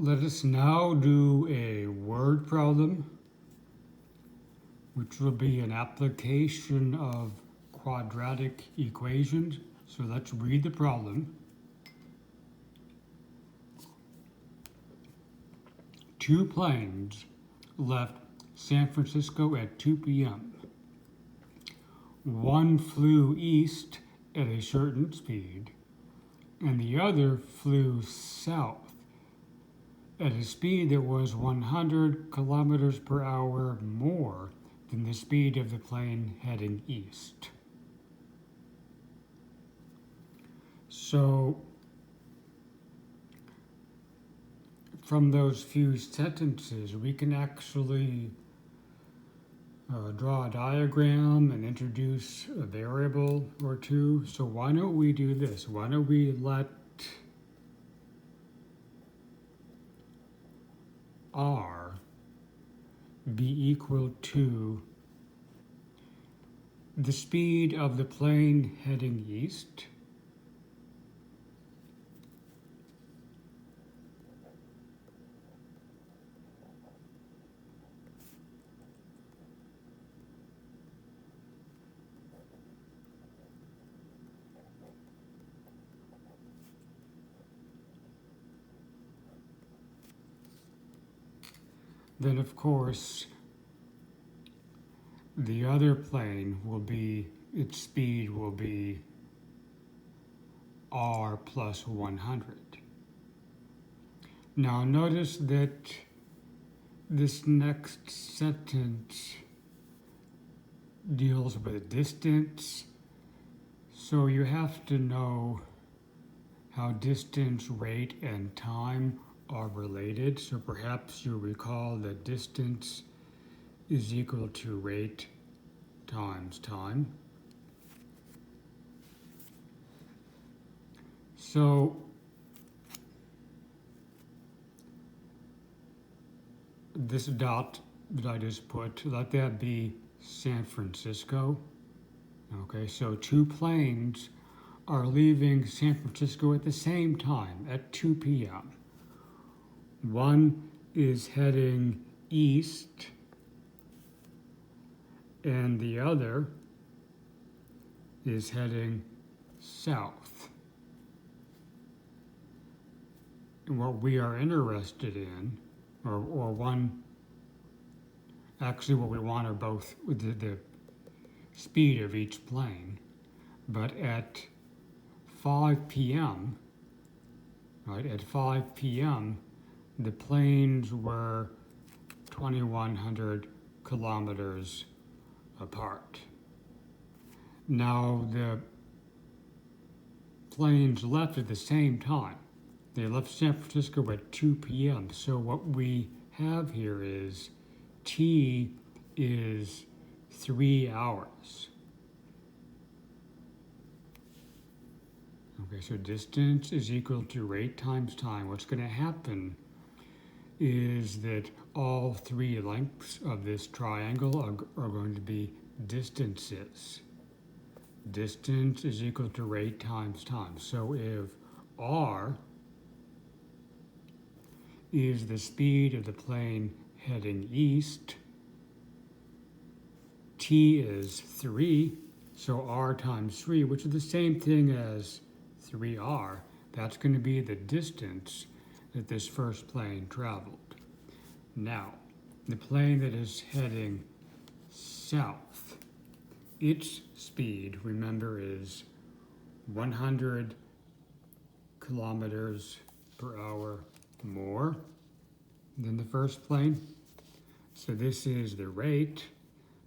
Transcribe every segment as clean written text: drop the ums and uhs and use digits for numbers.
Let us now do a word problem, which will be an application of quadratic equations. So let's read the problem. Two planes left San Francisco at 2 p.m. One flew east at a certain speed, and the other flew south at a speed that was 100 kilometers per hour more than the speed of the plane heading east. So, from those few sentences, we can actually draw a diagram and introduce a variable or two. So why don't we do this? Why don't we let R be equal to the speed of the plane heading east then of course the other plane will be, its speed will be R plus 100. Now notice that this next sentence deals with distance, so you have to know how distance, rate, and time are related. So perhaps you recall that distance is equal to rate times time. So this dot that I just put, let that be San Francisco. Okay, so two planes are leaving San Francisco at the same time, at 2 p.m. One is heading east, and the other is heading south. And what we are interested in, or one, actually what we want are both the speed of each plane, but at 5 p.m., right, at 5 p.m., the planes were 2,100 kilometers apart. Now, the planes left at the same time. They left San Francisco at 2 p.m. So what we have here is T is 3 hours. Okay, so distance is equal to rate times time. What's going to happen is that all three lengths of this triangle are going to be distances. Distance is equal to rate times time. So if R is the speed of the plane heading east, T is 3, so R times 3, which is the same thing as 3R, that's going to be the distance that this first plane traveled. Now, the plane that is heading south, its speed, remember, is 100 kilometers per hour more than the first plane. So this is the rate,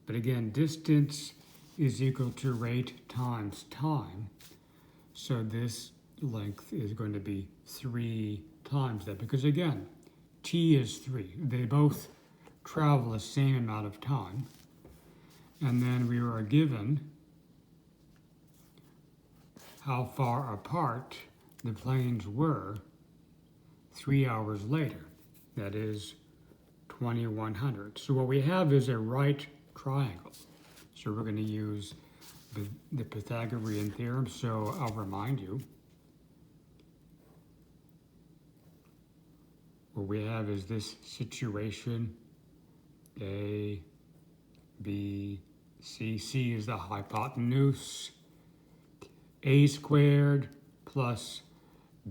but again, distance is equal to rate times time. So this length is going to be 3 times that, because again, T is 3. They both travel the same amount of time. And then we are given how far apart the planes were 3 hours later. That is 2,100. So what we have is a right triangle. So we're going to use the Pythagorean theorem. So I'll remind you. what we have is this situation, A, B, C. C is the hypotenuse. A squared plus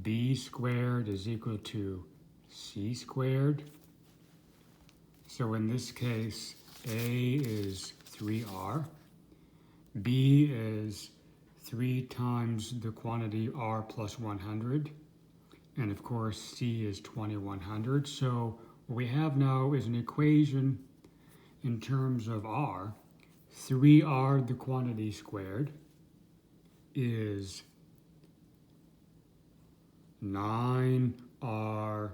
B squared is equal to C squared. So in this case, A is 3R. B is 3 times the quantity R plus 100. And of course, C is 2100. So what we have now is an equation in terms of R. 3R, the quantity squared, is 9R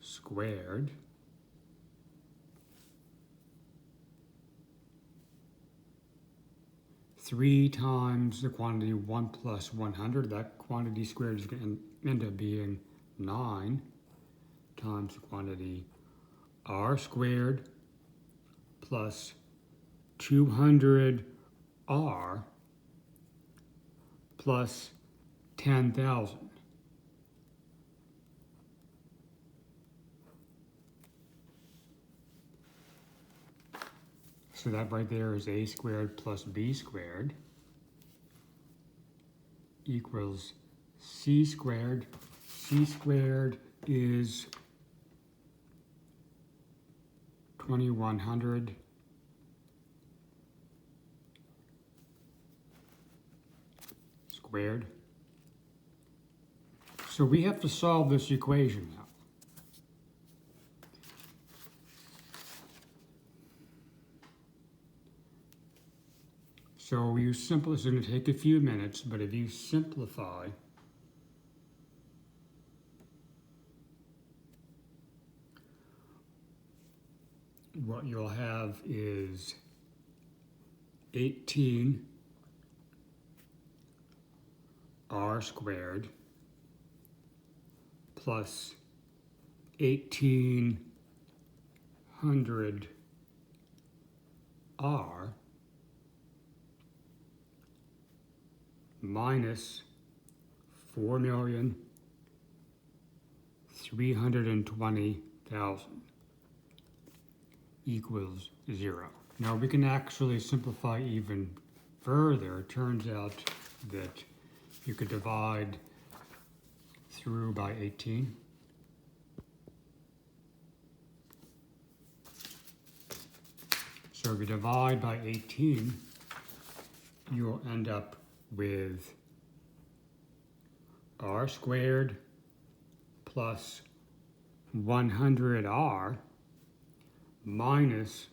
squared three times the quantity 1 plus 100. That quantity squared is going to end up being 9 times the quantity R squared plus 200R plus 10,000. So that right there is A squared plus B squared equals C squared. C squared is 2100 squared. So we have to solve this equation now. So it's going to take a few minutes, but if you simplify, what you'll have is 18 R squared plus 1800 R minus 4,320,000 equals 0. Now we can actually simplify even further. It turns out that you could divide through by 18. So if you divide by 18, you'll end up with R squared plus 100R minus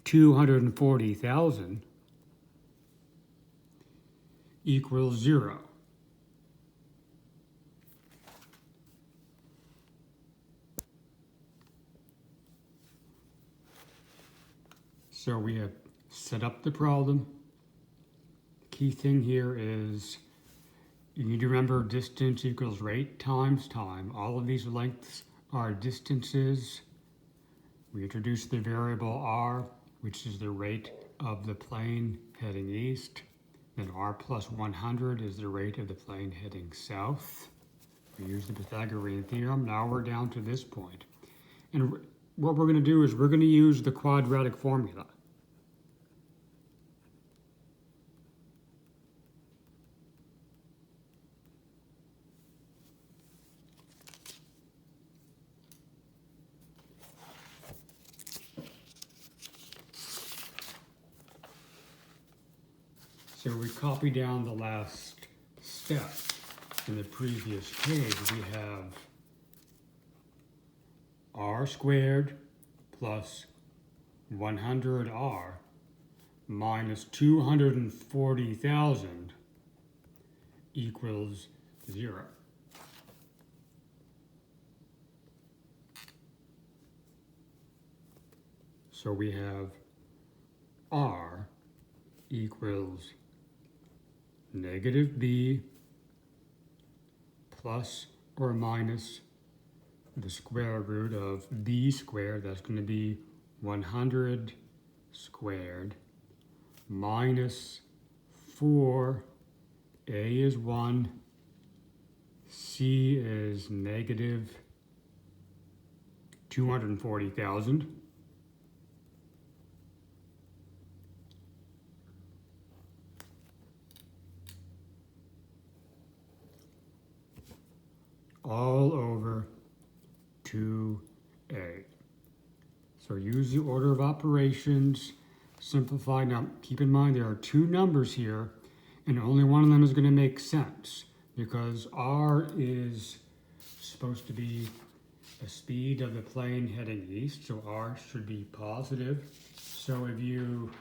240,000 equals 0. So we have set up the problem. Key thing here is you need to remember distance equals rate times time. All of these lengths are distances. We introduce the variable r, which is the rate of the plane heading east. Then r plus 100 is the rate of the plane heading south. We use the Pythagorean theorem. Now we're down to this point. And what we're going to do is we're going to use the quadratic formula. So we copy down the last step. In the previous page, we have r squared plus 100r minus 240,000 equals 0. So we have r equals negative b plus or minus the square root of b squared. That's going to be 100 squared minus 4, a is 1, c is negative 240,000. All over 2a. So use the order of operations, simplify. Now keep in mind there are two numbers here and only one of them is going to make sense because r is supposed to be the speed of the plane heading east, so r should be positive. So if you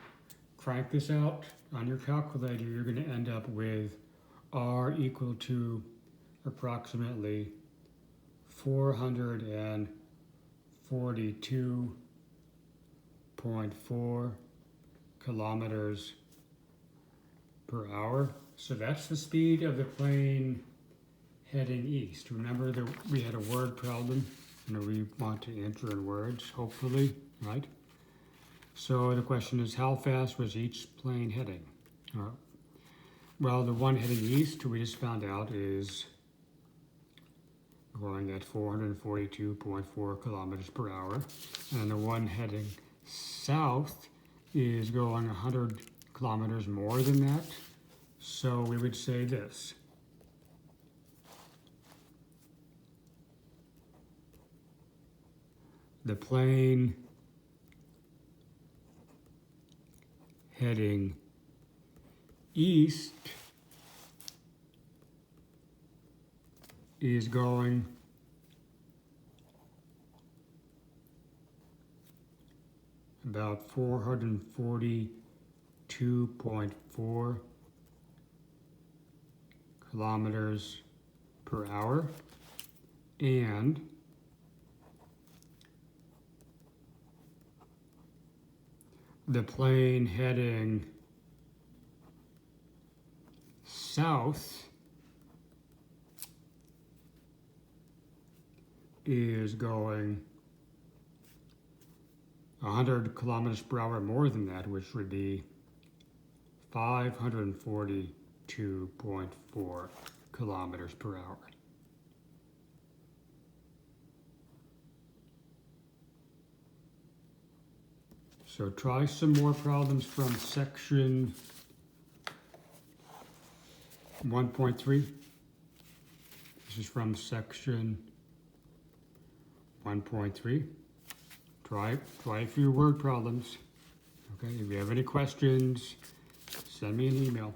crank this out on your calculator, you're going to end up with r equal to approximately 442.4 kilometers per hour. So that's the speed of the plane heading east. Remember that we had a word problem, and we want to answer in words, hopefully, right? So the question is, how fast was each plane heading? Well, the one heading east, we just found out, is going at 442.4 kilometers per hour. And the one heading south is going 100 kilometers more than that. So we would say this. The plane heading east is going about 442.4 kilometers per hour, and the plane heading south is going 100 kilometers per hour more than that, which would be 542.4 kilometers per hour. So try some more problems from section 1.3. This is from section 1.3. Try a few word problems. Okay, if you have any questions, send me an email.